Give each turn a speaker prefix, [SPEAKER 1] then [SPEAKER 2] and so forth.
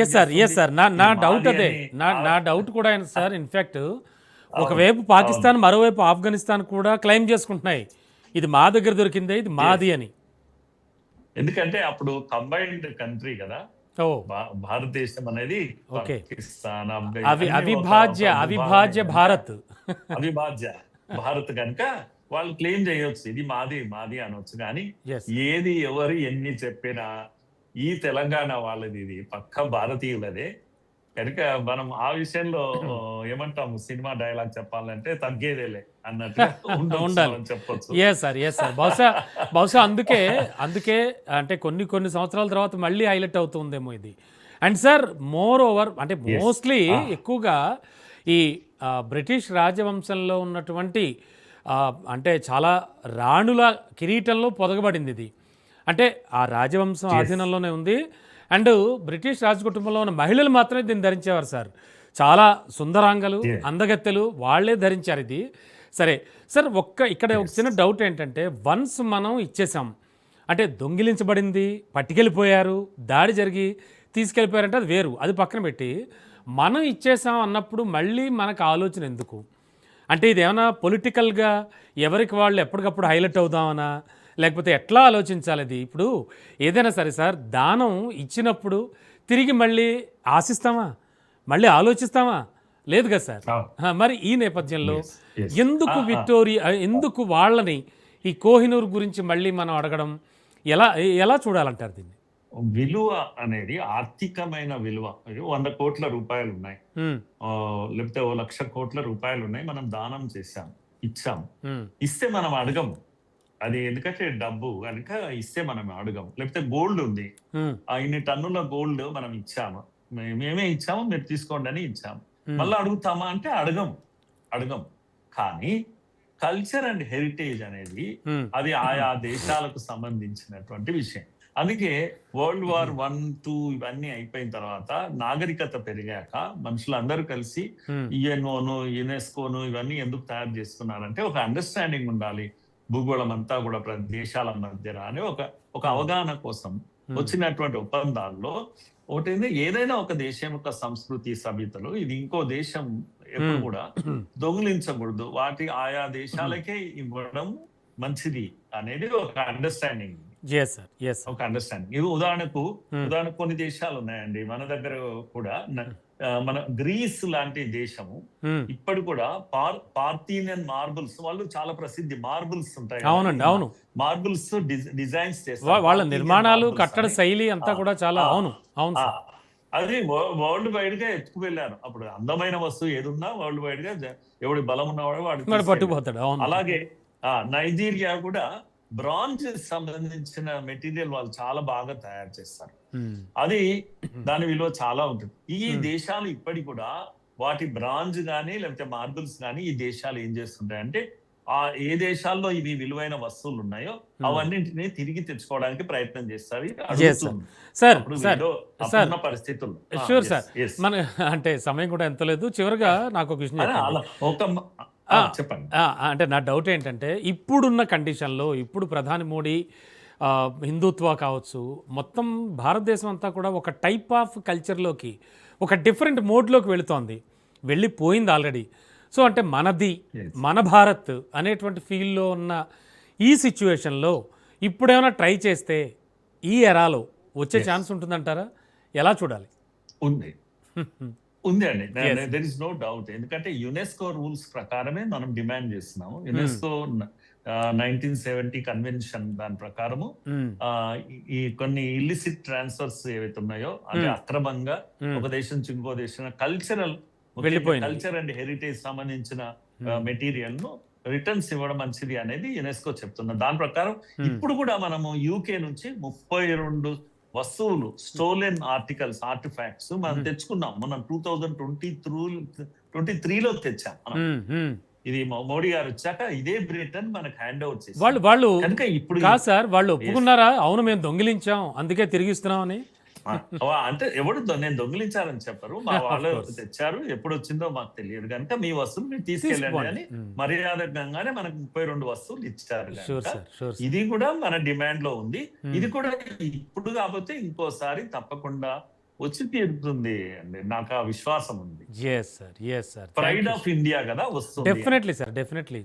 [SPEAKER 1] Yes sir, yes sir. నా నా
[SPEAKER 2] ఇది
[SPEAKER 1] డౌట్
[SPEAKER 2] మాది
[SPEAKER 1] అదే.
[SPEAKER 2] అని
[SPEAKER 1] నా డౌట్ కూడా ఆయన సార్. ఇన్ఫ్యాక్ట్
[SPEAKER 2] అవును.
[SPEAKER 1] ఒకవైపు
[SPEAKER 2] అవును.
[SPEAKER 1] పాకిస్తాన్, మరోవైపు ఆఫ్ఘనిస్తాన్ కూడా క్లెయిమ్ చేసుకుంటున్నాయి, ఇది మా దగ్గర దొరికిందే, ఇది మాది అని.
[SPEAKER 2] ఎందుకంటే అప్పుడు కంబైన్డ్ కంట్రీ కదా.
[SPEAKER 1] ఓ,
[SPEAKER 2] భారతదేశం అనేది
[SPEAKER 1] ఓకే.
[SPEAKER 2] పాకిస్తాన్,
[SPEAKER 1] అవిభాజ్య అవిభాజ్య భారత్.
[SPEAKER 2] అవిభాజ్య భారత్ కనుక వాళ్ళు క్లెయిమ్ చేయొచ్చు, ఇది మాది మాది అనొచ్చు. కానీ
[SPEAKER 1] ఎస్.
[SPEAKER 2] ఏది ఎవరు ఎన్ని చెప్పినా ఈ తెలంగాణ వాళ్ళది, ఇది పక్క భారతీయులదే కనుక మనం ఆ విషయంలో ఏమంటాము, సినిమా డైలాగ్ చెప్పాలంటే తగ్గేదేలే అన్నట్టు
[SPEAKER 1] ఉండాలి.
[SPEAKER 2] చెప్పొచ్చు.
[SPEAKER 1] Yes sir, yes sir. బహుశా అందుకే అందుకే అంటే కొన్ని సంవత్సరాల తర్వాత మళ్ళీ హైలైట్ అవుతుందేమో ఇది. అండ్ సార్, మోర్ ఓవర్ అంటే మోస్ట్లీ ఎక్కువగా ఈ బ్రిటిష్ రాజవంశంలో ఉన్నటువంటి అంటే చాలా రాణుల కిరీటంలో పొదగబడింది ఇది. అంటే ఆ రాజవంశం ఆధీనంలోనే ఉంది. అండ్ బ్రిటిష్ రాజకుటుంబంలో ఉన్న మహిళలు మాత్రమే దీన్ని ధరించేవారు సార్. చాలా సుందరాంగలు, అందగత్తెలు వాళ్ళే ధరించారు ఇది. సరే సార్, ఇక్కడ ఒక చిన్న డౌట్ ఏంటంటే, వన్స్ మనం ఇచ్చేసాం అంటే దొంగిలించబడింది, పట్టుకెళ్ళిపోయారు, దాడి జరిగి తీసుకెళ్ళిపోయారంటే అది వేరు, అది పక్కన పెట్టి మనం ఇచ్చేసాం అన్నప్పుడు మళ్ళీ మనకు ఆలోచన ఎందుకు? అంటే ఇదేమైనా పొలిటికల్గా ఎవరికి వాళ్ళు ఎప్పటికప్పుడు హైలైట్ అవుదామనా, లేకపోతే ఎట్లా ఆలోచించాలి? అది ఇప్పుడు ఏదైనా సరే సార్, దానం ఇచ్చినప్పుడు తిరిగి మళ్ళీ ఆశిస్తామా, మళ్ళీ ఆలోచిస్తామా? లేదు కదా సార్. మరి ఈ నేపథ్యంలో ఎందుకు విక్టోరియా, ఎందుకు వాళ్ళని ఈ కోహినూర్ గురించి మళ్ళీ మనం అడగడం ఎలా ఎలా చూడాలంటారు దీన్ని?
[SPEAKER 2] విలువ అనేది ఆర్థికమైన విలువ. 100 కోట్ల రూపాయలు ఉన్నాయి, లేకపోతే 1,00,000 కోట్ల రూపాయలు ఉన్నాయి, మనం దానం చేశాం, ఇచ్చాం. ఇస్తే మనం అడగము అది, ఎందుకంటే డబ్బు కనుక ఇస్తే మనం అడగం. లేకపోతే గోల్డ్ ఉంది, ఇన్ని టన్నుల గోల్డ్ మనం ఇచ్చాము, మేమే ఇచ్చాము, మీరు తీసుకోండి అని ఇచ్చాము, మళ్ళీ అడుగుతామా అంటే అడగం. కానీ కల్చర్ అండ్ హెరిటేజ్ అనేది అది ఆయా దేశాలకు సంబంధించినటువంటి విషయం. అందుకే World War I, II ఇవన్నీ అయిపోయిన తర్వాత నాగరికత పెరిగాక మనుషులందరూ కలిసి యుఎన్ఓను, యునెస్కోను ఇవన్నీ ఎందుకు తయారు చేసుకున్నారంటే ఒక అండర్స్టాండింగ్ ఉండాలి భూగోళం అంతా కూడా దేశాల మధ్య అని ఒక అవగాహన కోసం వచ్చినటువంటి ఒప్పందాల్లో ఒకటి, ఏదైనా ఒక దేశం యొక్క సంస్కృతి సభ్యతలు ఇది ఇంకో దేశం ఎప్పుడు కూడా దొంగిలించకూడదు, వాటి ఆయా దేశాలకే ఇవ్వడం మంచిది అనేది ఒక అండర్స్టాండింగ్. ఒక అండర్స్టాండింగ్. ఇది ఉదాహరణకు కొన్ని దేశాలు ఉన్నాయండి మన దగ్గర కూడా. మన గ్రీస్ లాంటి దేశము ఇప్పటి కూడా పార్థీనియన్ మార్బుల్స్, వాళ్ళు చాలా ప్రసిద్ధి మార్బుల్స్ ఉంటాయి.
[SPEAKER 1] అవునండి, అవును.
[SPEAKER 2] మార్బుల్స్ డిజైన్స్ చేస్తారు,
[SPEAKER 1] వాళ్ళ నిర్మాణాలు, కట్టడ శైలి అంతా కూడా చాలా. అవును, అవును.
[SPEAKER 2] అది వరల్డ్ వైడ్ గా ఎత్తుకు వెళ్ళారు. అప్పుడు అందమైన వస్తువు ఏదున్నా వరల్డ్ వైడ్ గా ఎవడి బలం ఉన్నవాడు వాడు
[SPEAKER 1] పట్టుకుపోతాడు.
[SPEAKER 2] అలాగే నైజీరియా కూడా బ్రాంజ్ సంబంధించిన మెటీరియల్ వాళ్ళు చాలా బాగా తయారు చేస్తారు, అది దాని విలువ చాలా ఉంటుంది. ఈ దేశాలు ఇప్పటికి కూడా వాటి బ్రాంజ్ గానీ లేకపోతే మార్బుల్స్ గానీ ఈ దేశాలు ఏం చేస్తుంటాయంటే, ఏ దేశాల్లో ఇవి విలువైన వస్తువులు ఉన్నాయో అవన్నింటినీ తిరిగి తెచ్చుకోవడానికి ప్రయత్నం చేస్తారు. పరిస్థితుల్లో
[SPEAKER 1] షూర్ సార్, మన అంటే సమయం కూడా ఎంత లేదు. చివరిగా నాకు ఒక విషయం
[SPEAKER 2] చెప్పండి.
[SPEAKER 1] అంటే నా డౌట్ ఏంటంటే, ఇప్పుడున్న కండిషన్లో ఇప్పుడు ప్రధాని మోడీ హిందుత్వ కావచ్చు, మొత్తం భారతదేశం అంతా కూడా ఒక టైప్ ఆఫ్ కల్చర్లోకి, ఒక డిఫరెంట్ మోడ్లోకి వెళ్ళిపోయింది ఆల్రెడీ. సో అంటే మనది, మన భారత్ అనేటువంటి ఫీల్లో ఉన్న ఈ సిచ్యువేషన్లో ఇప్పుడేమైనా ట్రై చేస్తే ఈ ఎరాలో వచ్చే ఛాన్స్ ఉంటుందంటారా? ఎలా చూడాలి?
[SPEAKER 2] ఉంది అండి, దెర్ ఇస్ నో డౌట్. ఎందుకంటే యునెస్కో రూల్స్ ప్రకారమే మనం డిమాండ్ చేస్తున్నాము. యునెస్కో 1970 కన్వెన్షన్ దాని ప్రకారము ఈ కొన్ని ఇల్లిసిట్ ట్రాన్స్ఫర్స్ ఏవైతే ఉన్నాయో, అంటే అక్రమంగా ఒక దేశం నుంచి ఇంకో దేశం కల్చర్ అండ్ హెరిటేజ్ సంబంధించిన మెటీరియల్ ను రిటర్న్స్ ఇవ్వడం మంచిది అనేది యునెస్కో చెప్తున్నా. దాని ప్రకారం ఇప్పుడు కూడా మనము యూకే నుంచి 32 వస్తువులు, స్టోలెన్ ఆర్టిఫాక్ట్స్ మనం తెచ్చుకున్నాం. మనం 2023లో తెచ్చాం మనం. ఇది మోడీ గారు వచ్చాక ఇదే బ్రిటన్ మనకు హ్యాండ్ ఓవర్ చేసి
[SPEAKER 1] వాళ్ళు కనుక ఇప్పుడు కాదు సార్, వాళ్ళు ఒప్పుకున్నారా? అవును, మేము దొంగిలించాం అందుకే తిరిగిస్తున్నాం అని.
[SPEAKER 2] అంటే ఎవడు నేను దొంగిలించారని చెప్పరు, మా వాళ్ళు తెచ్చారు, ఎప్పుడు వచ్చిందో మాకు తెలియదు కనుక మీ వస్తువులు మీరు తీసుకెళ్ళండి అని మర్యాదకంగానే మనకు 32 వస్తువులు ఇచ్చారు. ఇది కూడా మన డిమాండ్ లో ఉంది. ఇది కూడా ఇప్పుడు కాకపోతే ఇంకోసారి తప్పకుండా వచ్చి తీరుతుంది అండి. నాకు ఆ విశ్వాసం ఉంది.
[SPEAKER 1] Yes sir, yes sir.
[SPEAKER 2] Pride of India కదా వస్తుంది.
[SPEAKER 1] Definitely sir, definitely.